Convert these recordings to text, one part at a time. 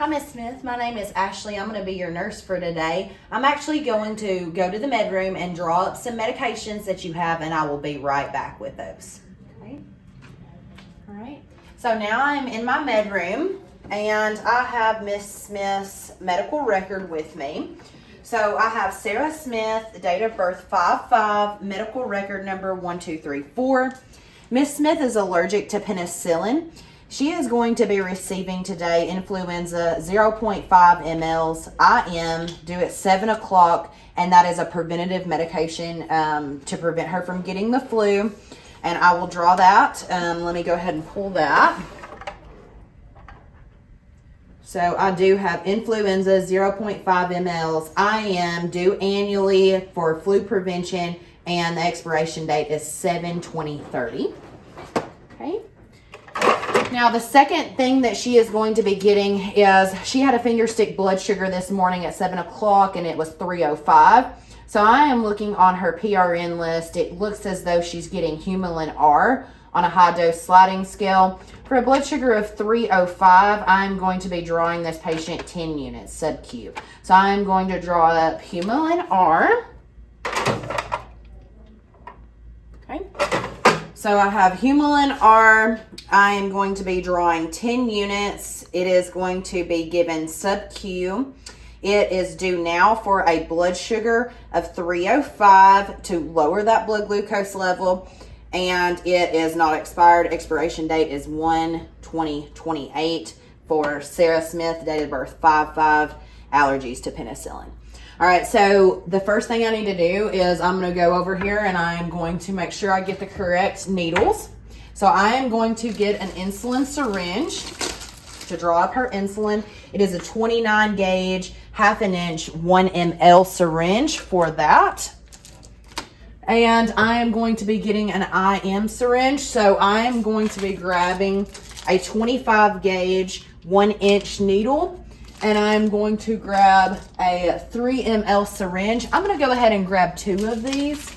Hi, Miss Smith. My name is Ashley. I'm going to be your nurse for today. I'm actually going to go to the med room and draw up some medications that you have, and I will be right back with those. Okay. All right. So now I'm in my med room, and I have Miss Smith's medical record with me. So I have Sarah Smith, date of birth 5/5, medical record number 1234. Miss Smith is allergic to penicillin. She is going to be receiving today influenza 0.5 mLs IM due at 7 o'clock, and that is a preventative medication to prevent her from getting the flu. And I will draw that. Let me go ahead and pull that. So I do have influenza 0.5 mLs IM due annually for flu prevention, and the expiration date is 7/20/30. Okay. Now, the second thing that she is going to be getting is she had a finger stick blood sugar this morning at 7 o'clock, and it was 305. So I am looking on her PRN list. It looks as though she's getting Humulin R on a high dose sliding scale. For a blood sugar of 305, I'm going to be drawing this patient 10 units sub-Q. So I'm going to draw up Humulin R. Okay. So I have Humulin R. I am going to be drawing 10 units. It is going to be given sub-Q. It is due now for a blood sugar of 305 to lower that blood glucose level. And it is not expired. Expiration date is 1/20/28 for Sarah Smith, date of birth 5/5, allergies to penicillin. All right, so the first thing I need to do is I'm going to go over here and I am going to make sure I get the correct needles. So I am going to get an insulin syringe to draw up her insulin. It is a 29 gauge, 1/2 inch, 1 ml syringe for that. And I am going to be getting an IM syringe. So I am going to be grabbing a 25 gauge, 1 inch needle. And I'm going to grab a 3 ml syringe. I'm going to go ahead and grab 2 of these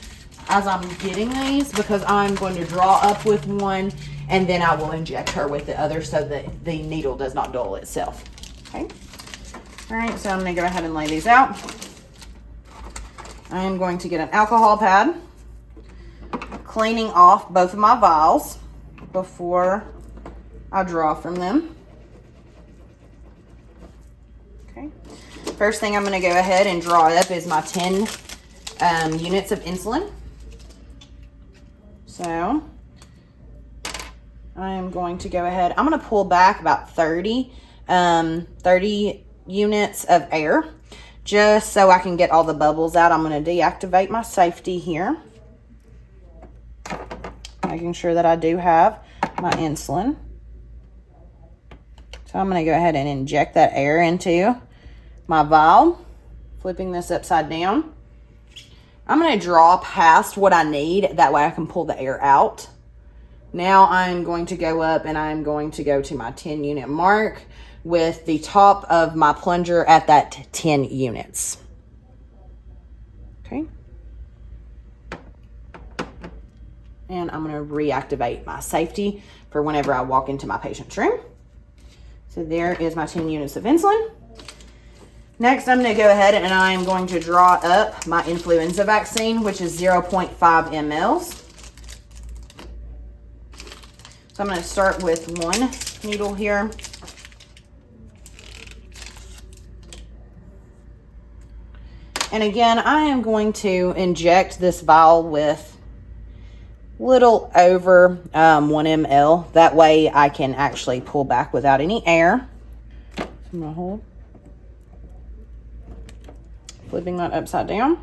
as I'm getting these, because I'm going to draw up with one and then I will inject her with the other so that the needle does not dull itself. Okay. All right, so I'm going to go ahead and lay these out. I am going to get an alcohol pad, cleaning off both of my vials before I draw from them. Okay. First thing I'm going to go ahead and draw up is my 10 units of insulin. So I am going to go ahead. I'm going to pull back about 30 units of air just so I can get all the bubbles out. I'm going to deactivate my safety here, making sure that I do have my insulin. So I'm going to go ahead and inject that air into my vial, flipping this upside down. I'm going to draw past what I need. That way I can pull the air out. Now I'm going to go up and I'm going to go to my 10 unit mark with the top of my plunger at that 10 units. Okay. And I'm going to reactivate my safety for whenever I walk into my patient's room. So there is my 10 units of insulin. Next, I'm going to go ahead and I'm going to draw up my influenza vaccine, which is 0.5 mLs. So I'm going to start with one needle here. And again, I am going to inject this vial with little over 1 ml. That way I can actually pull back without any air. So I'm going to hold. Flipping that upside down.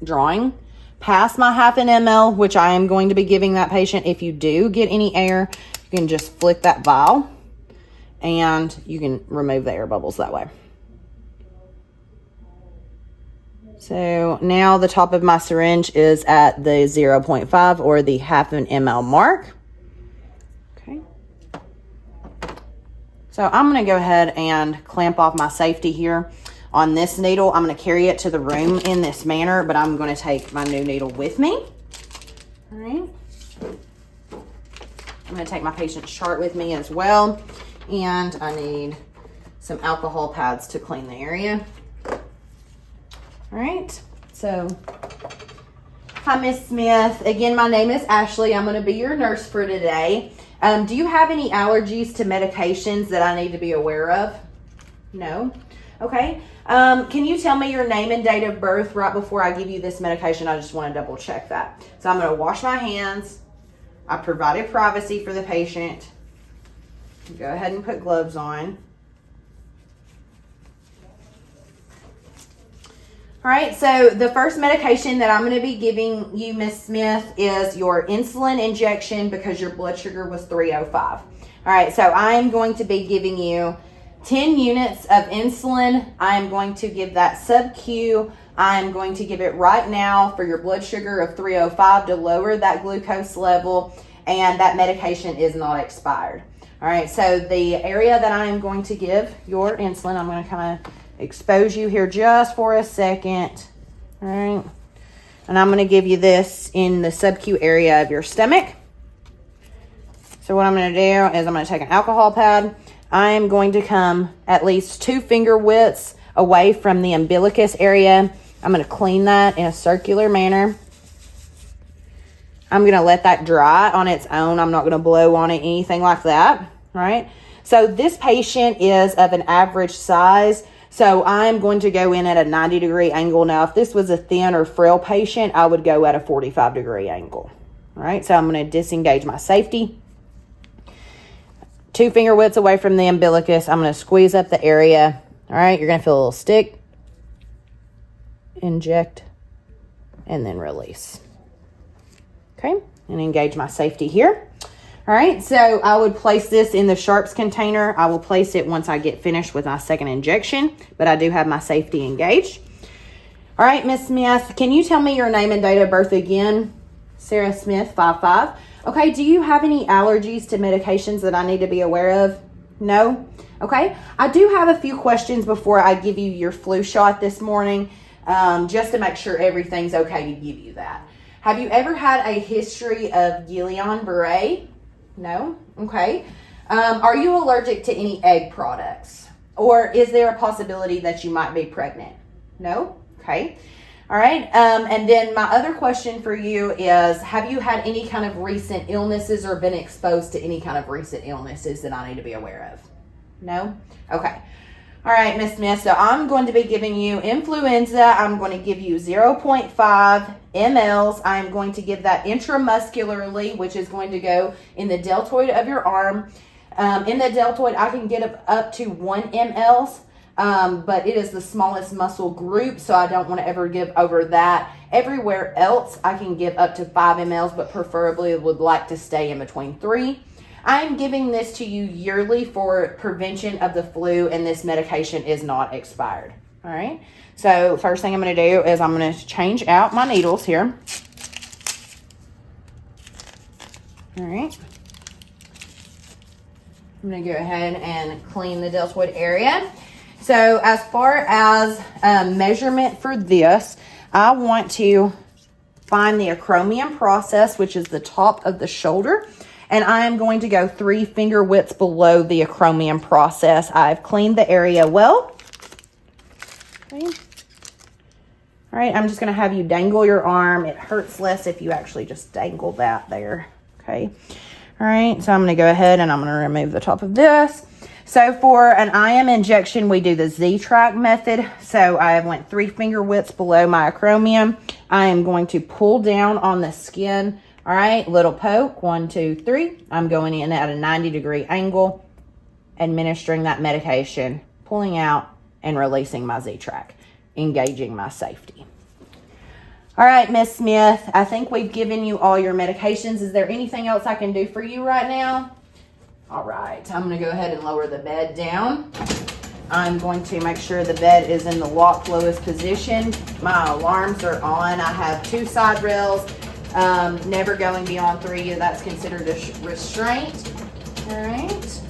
Drawing past my 1/2 ml, which I am going to be giving that patient. If you do get any air, you can just flick that vial and you can remove the air bubbles that way. So now the top of my syringe is at the 0.5 or the 1/2 ml mark. Okay. So I'm going to go ahead and clamp off my safety here on this needle. I'm going to carry it to the room in this manner, but I'm going to take my new needle with me. All right. I'm going to take my patient's chart with me as well. And I need some alcohol pads to clean the area. All right. So, hi, Miss Smith. Again, my name is Ashley. I'm going to be your nurse for today. Do you have any allergies to medications that I need to be aware of? No? Okay. Can you tell me your name and date of birth right before I give you this medication? I just want to double check that. So I'm going to wash my hands. I provided privacy for the patient. Go ahead and put gloves on. All right, so the first medication that I'm going to be giving you, Miss Smith, is your insulin injection because your blood sugar was 305. All right, so I am going to be giving you 10 units of insulin. I am going to give that sub-Q. I am going to give it right now for your blood sugar of 305 to lower that glucose level, and that medication is not expired. All right, so the area that I am going to give your insulin, I'm going to kind of expose you here just for a second. All right, and I'm going to give you this in the sub-Q area of your stomach. So what I'm going to do is I'm going to take an alcohol pad. I am going to come at least 2 finger widths away from the umbilicus area. I'm going to clean that in a circular manner. I'm going to let that dry on its own. I'm not going to blow on it, anything like that. All right. So this patient is of an average size. So I'm going to go in at a 90-degree angle. Now, if this was a thin or frail patient, I would go at a 45-degree angle. All right. So I'm going to disengage my safety. 2 finger widths away from the umbilicus. I'm going to squeeze up the area. All right. You're going to feel a little stick. Inject. And then release. Okay. And engage my safety here. All right. So I would place this in the sharps container. I will place it once I get finished with my second injection. But I do have my safety engaged. All right, Miss Smith. Can you tell me your name and date of birth again? Sarah Smith, 5'5". Okay, do you have any allergies to medications that I need to be aware of? No? Okay, I do have a few questions before I give you your flu shot this morning, just to make sure everything's okay to give you that. Have you ever had a history of Guillain-Barré? No? Okay. Are you allergic to any egg products? Or is there a possibility that you might be pregnant? No? Okay. All right. And then my other question for you is, have you had any kind of recent illnesses or been exposed to any kind of recent illnesses that I need to be aware of? No? Okay. All right, Miss Smith. So I'm going to be giving you influenza. I'm going to give you 0.5 mLs. I'm going to give that intramuscularly, which is going to go in the deltoid of your arm. In the deltoid, I can get up to 1 mLs. But it is the smallest muscle group, so I don't want to ever give over that. Everywhere else, I can give up to 5 mLs, but preferably would like to stay in between 3. I'm giving this to you yearly for prevention of the flu, and this medication is not expired. All right. So first thing I'm going to do is I'm going to change out my needles here. All right. I'm going to go ahead and clean the deltoid area. So as far as measurement for this, I want to find the acromion process, which is the top of the shoulder. And I am going to go 3 finger widths below the acromion process. I've cleaned the area well. Okay. All right, I'm just going to have you dangle your arm. It hurts less if you actually just dangle that there. Okay. All right, so I'm going to go ahead and I'm going to remove the top of this. So for an IMInjection, we do the Z-track method. So I went 3 finger widths below my acromion. I am going to pull down on the skin. All right, little poke, 1, 2, 3. I'm going in at a 90-degree angle, administering that medication, pulling out and releasing my Z-track, engaging my safety. All right, Miss Smith, I think we've given you all your medications. Is there anything else I can do for you right now? All right, I'm going to go ahead and lower the bed down. I'm going to make sure the bed is in the locked lowest position. My alarms are on. I have 2 side rails, never going beyond 3. That's considered a restraint. All right.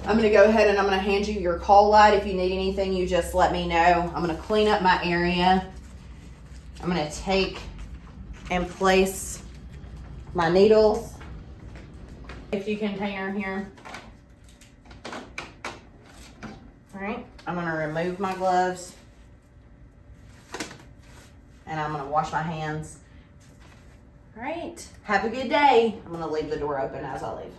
I'm going to go ahead and I'm going to hand you your call light. If you need anything, you just let me know. I'm going to clean up my area. I'm going to take and place my needles. safety container here. All right, I'm gonna remove my gloves and I'm gonna wash my hands. All right, have a good day. I'm gonna leave the door open as I leave.